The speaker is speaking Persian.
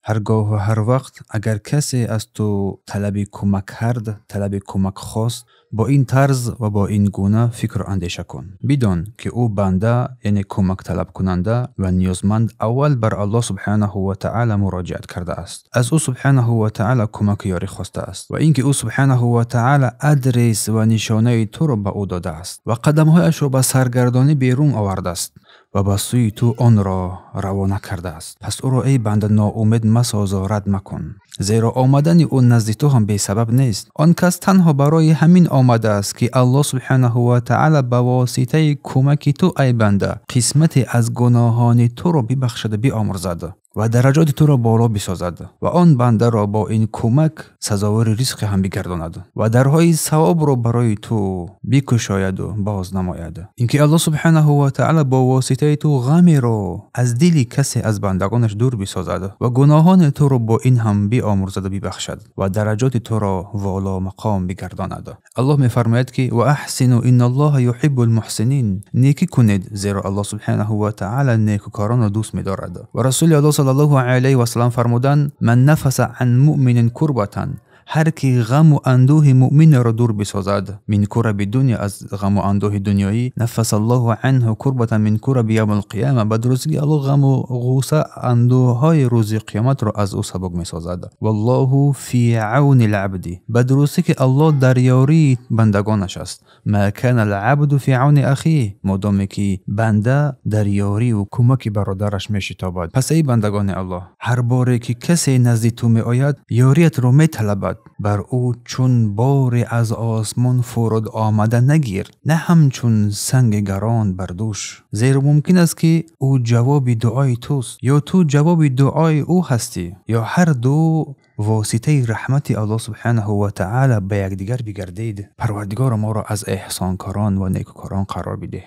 هرگاه و هر وقت اگر کسی از تو طلب کمک کرد، طلب کمک خواست، با این طرز و با این گونه فکر و اندیشه کن. بدان که او بنده یعنی کمک طلب کننده و نیازمند اول بر الله سبحانه و تعالی مراجعت کرده است. از او سبحانه و تعالی کمک یاری خواسته است و اینکه او سبحانه و تعالی ادرس و نشانه تو را به او داده است و قدمهایش را به سرگردانی بیرون آورده است و به سوی تو آن را روانه کرده است. پس او را ای بنده ناامید مساز و رد مکن، زیرا آمدن او نزد تو هم بی سبب نیست. آن کس تنها برای همین آمده است که الله سبحانه و تعالی به واسطه کمک تو ای بنده قسمتی از گناهان تو را ببخشد، بیامرزد و درجات تو را بالا بسازد و آن بنده را با این کمک سزاوار رزق هم بگرداند و درهای ثواب را برای تو بکشاید و باز نماید. اینکه الله سبحانه و تعالی با واسطه تو غمی را از دل کسی از بندگانش دور بسازد و گناهان تو را با این هم بیامرزد و ببخشد و درجات تو را والا مقام بگرداند. الله میفرماید که و احسنوا ان الله یحب المحسنین، نیکی کنید زیرا الله سبحانه و تعالی نیکوکاران را دوست می‌دارد. و رسول الله صلی الله علیه و سلم فرمودند من نفس عن مؤمن کربة، هر کی غم و اندوه مؤمن را دور بسازد من کرب دنیا، از غم و اندوه دنیایی، نفس الله عنه کربة من کرب یوم القیامه، به درستی الله غم و غوسه اندوه های روز قیامت را از او سبک میسازد. والله فی عون العبد، به درستی که الله در یاری بندگانش است. ما کان العبد فی عون اخیه، مادامی که بنده در یاری و کمک برادرش میشتابد. پس ای بندگان الله، هر باره که کسی نزد تو می آید یاریت را میطلبد، بر او چون بار از آسمان فرود آمده نگیر، نه همچون سنگ گران بر دوش، زیرا ممکن است که او جواب دعای توست یا تو جواب دعای او هستی، یا هر دو واسطه رحمت الله سبحانه و تعالی به یکدیگر بگردید. پروردگار ما را از احسانکاران و نیکوکاران قرار بده.